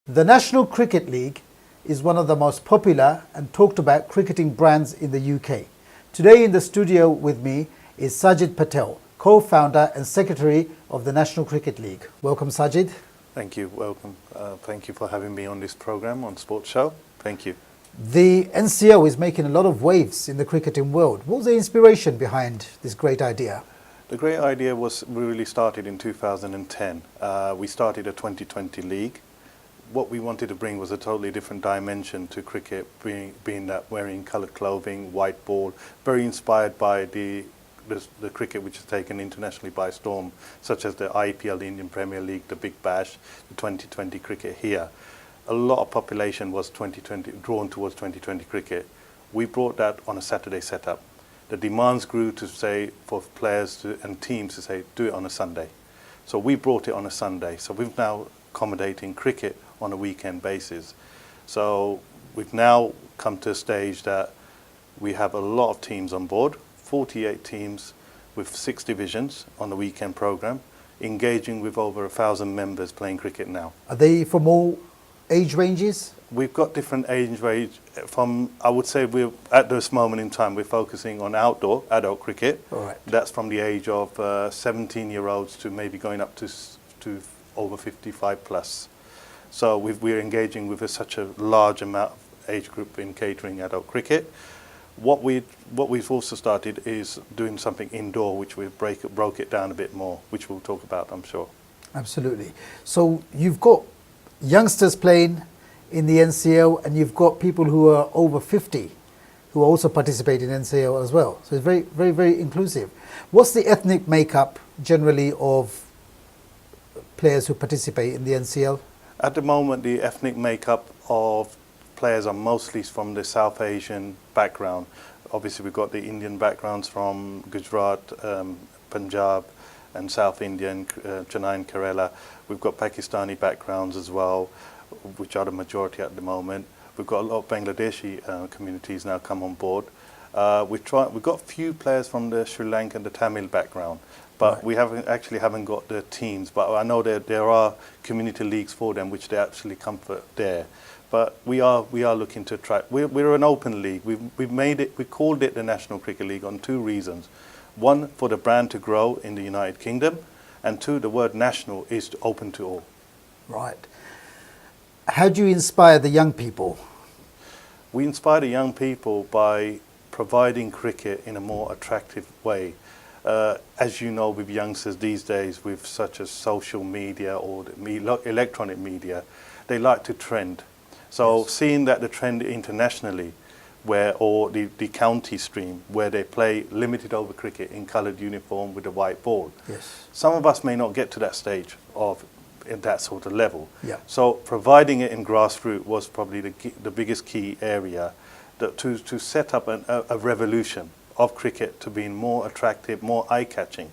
The National Cricket League is one of the most popular and talked about cricketing brands in the UK. Today in the studio with me is Sajid Patel, co-founder and secretary of the National Cricket League. Welcome, Sajid. Thank you. Welcome. Thank you for having me on this program on Sports Show. Thank you. The NCL is making a lot of waves in the cricketing world. What was the inspiration behind this great idea? The great idea was really started in 2010. We started a 2020 league. What we wanted to bring was a totally different dimension to cricket, being that wearing coloured clothing, white ball, very inspired by the cricket which is taken internationally by storm, such as the IPL, the Indian Premier League, the Big Bash, the 2020 cricket here. A lot of population was drawn towards 2020 cricket. We brought that on a Saturday setup. The demands grew to say for players and teams to say do it on a Sunday. So we brought it on a Sunday. So we've now accommodating cricket on a weekend basis. So we've now come to a stage that we have a lot of teams on board, 48 teams with 6 divisions on the weekend program, engaging with over 1,000 members playing cricket now. Are they from all age ranges? We've got different age range from, I would say we're at this moment in time, we're focusing on outdoor adult cricket. All right. That's from the age of 17-year-olds to maybe going up to over 55 plus. So we're engaging with such a large amount of age group in catering adult cricket. What we've also started is doing something indoor, which we broke it down a bit more, which we'll talk about, I'm sure. Absolutely. So you've got youngsters playing in the NCL, and you've got people who are over 50 who also participate in NCL as well. So it's very, very, very inclusive. What's the ethnic makeup generally of players who participate in the NCL? At the moment, the ethnic makeup of players are mostly from the South Asian background. Obviously, we've got the Indian backgrounds from Gujarat, Punjab, and South Indian, Chennai and Kerala. We've got Pakistani backgrounds as well, which are the majority at the moment. We've got a lot of Bangladeshi communities now come on board. We've got a few players from the Sri Lankan, the Tamil background, but we haven't got the teams. But I know that there are community leagues for them, which they actually comfort there. But we are looking to try. We're an open league. We've made it. We called it the National Cricket League on 2 reasons. 1, for the brand to grow in the United Kingdom, and 2, the word national is open to all. Right. How do you inspire the young people? We inspire the young people by providing cricket in a more attractive way. As you know, with youngsters these days, with such as social media or the electronic media, they like to trend. So yes. Seeing that the trend internationally, or the county stream, where they play limited over cricket in coloured uniform with a white ball. Yes. Some of us may not get to that stage of in that sort of level. Yeah. So providing it in grassroots was probably the biggest key area to set up a revolution of cricket to being more attractive, more eye-catching,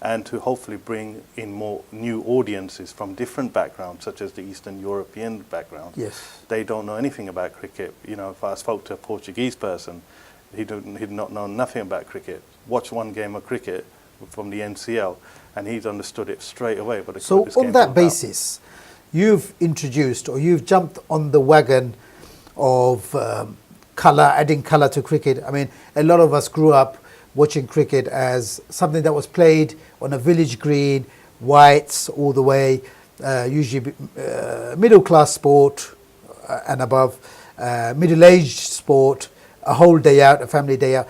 and to hopefully bring in more new audiences from different backgrounds, such as the Eastern European background. Yes. They don't know anything about cricket. You know, if I spoke to a Portuguese person, he'd not know nothing about cricket. Watch one game of cricket from the NCL, and he's understood it straight away. But so on that basis, you've introduced, or you've jumped on the wagon of adding colour to cricket. I mean, a lot of us grew up watching cricket as something that was played on a village green, whites all the way, usually middle-class sport and above, middle-aged sport, a whole day out, a family day out.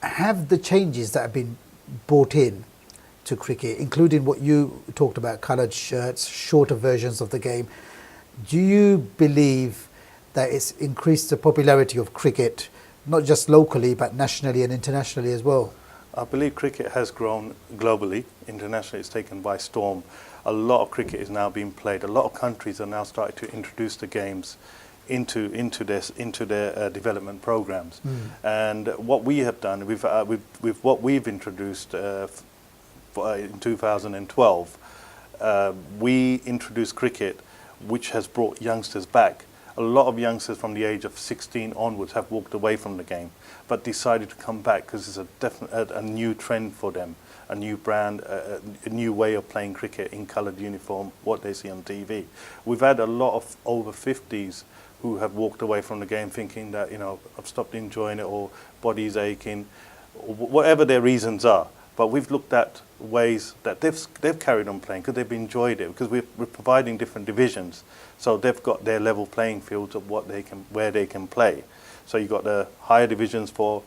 Have the changes that have been brought in to cricket, including what you talked about, coloured shirts, shorter versions of the game, do you believe that it's increased the popularity of cricket, not just locally, but nationally and internationally as well? I believe cricket has grown globally. Internationally, it's taken by storm. A lot of cricket is now being played. A lot of countries are now starting to introduce the games into their development programs. And what we have done with what we've introduced in 2012, we introduced cricket, which has brought youngsters back. a lot of youngsters from the age of 16 onwards have walked away from the game, but decided to come back because it's a new trend for them, a new brand, a new way of playing cricket in coloured uniform, what they see on TV. We've had a lot of over 50s who have walked away from the game thinking that, you know, I've stopped enjoying it, or body's aching, or whatever their reasons are. But we've looked at ways that they've carried on playing because they've enjoyed it, because we're providing different divisions, so they've got their level playing fields of where they can play. So you've got the higher divisions for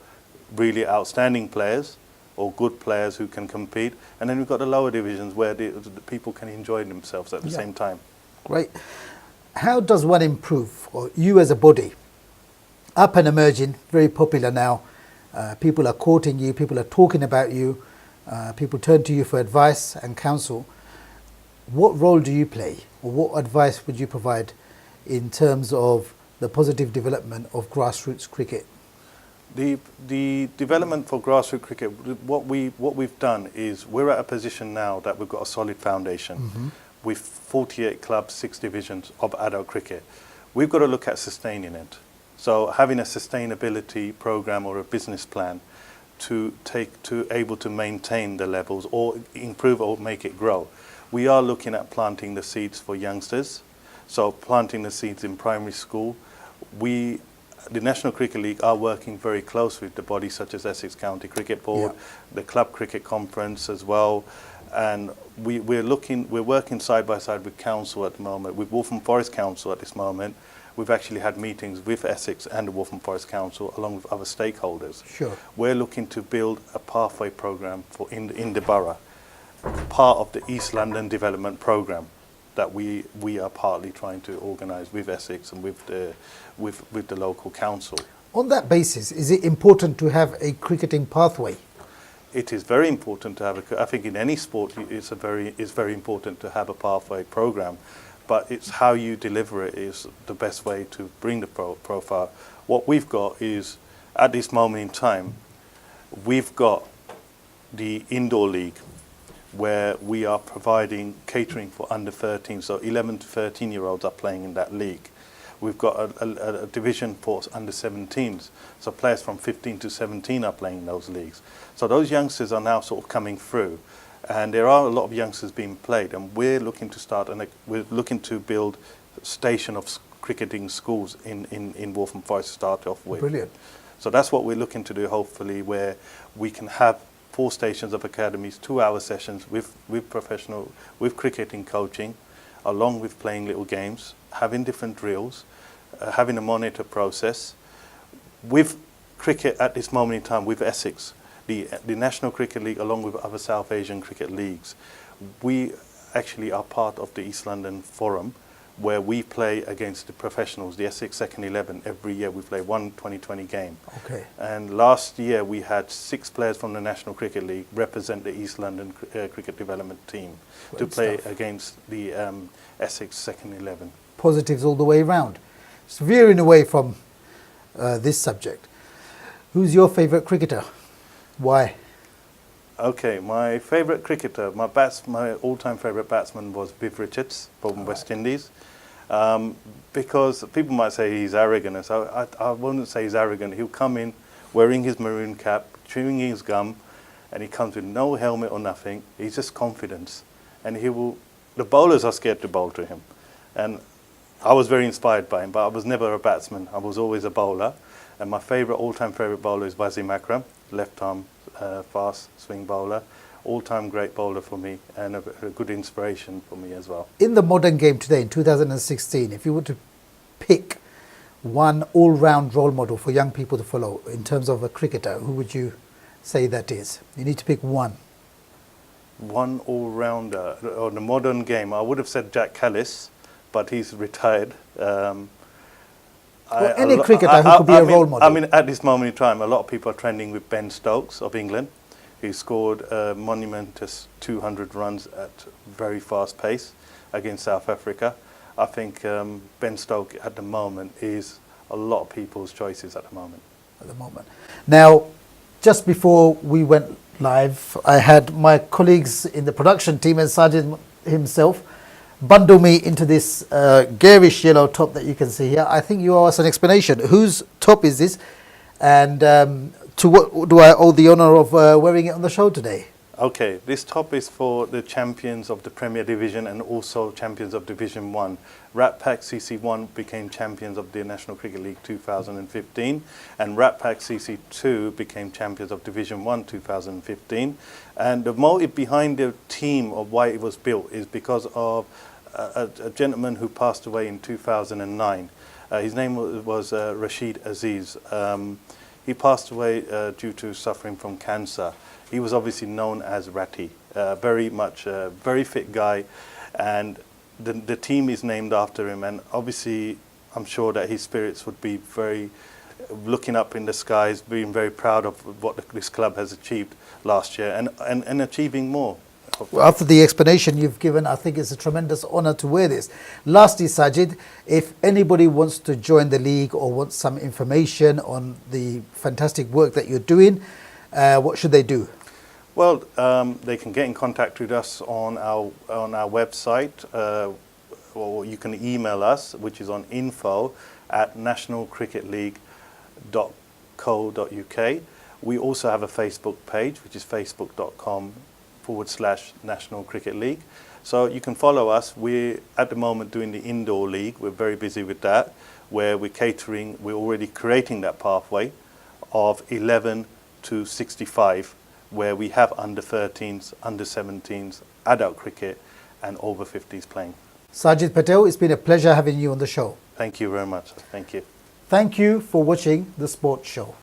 really outstanding players or good players who can compete, and then we've got the lower divisions where the people can enjoy themselves at the same time. Great. How does one improve, or you as a body, up and emerging, very popular now, people are quoting you, people are talking about you, people turn to you for advice and counsel. What role do you play, or what advice would you provide in terms of the positive development of grassroots cricket? The development for grassroots cricket, what we've done is we're at a position now that we've got a solid foundation with 48 clubs, 6 divisions of adult cricket. We've got to look at sustaining it. So having a sustainability program or a business plan to able to maintain the levels or improve or make it grow. We are looking at planting the seeds for youngsters. So planting the seeds in primary school. The National Cricket League are working very close with the bodies such as Essex County Cricket Board, the Club Cricket Conference as well, and we're working side by side with council at the moment, with Waltham Forest Council at this moment. We've actually had meetings with Essex and the Waltham Forest Council along with other stakeholders. Sure. We're looking to build a pathway programme in the borough, part of the East London Development Programme that we are partly trying to organise with Essex and with the local council. On that basis, is it important to have a cricketing pathway? It is very important to have I think in any sport it's very important to have a pathway programme, but it's how you deliver it is the best way to bring the profile. What we've got is, at this moment in time, we've got the indoor league where we are providing catering for under 13, so 11 to 13-year-olds are playing in that league. We've got a division for under 17s, so players from 15 to 17 are playing in those leagues. So those youngsters are now sort of coming through, and there are a lot of youngsters being played, and we're looking to start, and we're looking to build a station of cricketing schools in Waltham Forest to start off with. Brilliant. So that's what we're looking to do, hopefully, where we can have 4 stations of academies, 2-hour sessions with cricketing coaching, along with playing little games, having different drills, having a monitor process. With cricket at this moment in time, with Essex, the National Cricket League, along with other South Asian cricket leagues, we actually are part of the East London Forum, where we play against the professionals, the Essex Second 11. Every year we play one 2020 game. Okay. And last year we had 6 players from the National Cricket League represent the East London Cricket Development Team to play against the Essex Second 11. Positives all the way around. So veering away from this subject, who's your favourite cricketer? Why? Okay, my favourite cricketer, my all-time favourite batsman was Viv Richards from West Indies. Because people might say he's arrogant, so I wouldn't say he's arrogant. He'll come in wearing his maroon cap, chewing his gum, and he comes with no helmet or nothing. He's just confidence, and the bowlers are scared to bowl to him. And I was very inspired by him, but I was never a batsman. I was always a bowler. And my all-time favourite bowler is Wasim Akram, left-arm fast swing bowler. All-time great bowler for me, and a good inspiration for me as well. In the modern game today, in 2016, if you were to pick one all-round role model for young people to follow in terms of a cricketer, who would you say that is? You need to pick one. One all-rounder on the modern game, I would have said Jack Callis, but he's retired. Any cricketer who could be a role model. I mean, at this moment in time, a lot of people are trending with Ben Stokes of England. He scored a monumentous 200 runs at very fast pace against South Africa. I think Ben Stokes at the moment is a lot of people's choices at the moment. Now, just before we went live, I had my colleagues in the production team and Sajid himself bundle me into this garish yellow top that you can see here. I think you owe us an explanation. Whose top is this? And to what do I owe the honor of wearing it on the show today? Okay, this top is for the champions of the Premier Division and also champions of Division 1. Rat Pack CC1 became champions of the National Cricket League 2015 and Rat Pack CC2 became champions of Division 1 2015. And the motive behind the team of why it was built is because of a gentleman who passed away in 2009. His name was Rashid Aziz. He passed away due to suffering from cancer. He was obviously known as Ratty, very fit guy, and the team is named after him. And obviously, I'm sure that his spirits would be very looking up in the skies, being very proud of what this club has achieved last year and achieving more. Well, after the explanation you've given, I think it's a tremendous honor to wear this. Lastly, Sajid, if anybody wants to join the league or wants some information on the fantastic work that you're doing, what should they do? Well, they can get in contact with us on our website, or you can email us, which is on info@nationalcricketleague.co.uk. We also have a Facebook page, which is facebook.com/National Cricket League. So you can follow us. We're at the moment doing the indoor league. We're very busy with that, where we're catering, we're already creating that pathway of 11 to 65, where we have under 13s, under 17s, adult cricket and over 50s playing. Sajid Patel, it's been a pleasure having you on the show. Thank you very much. Thank you. Thank you for watching The Sports Show.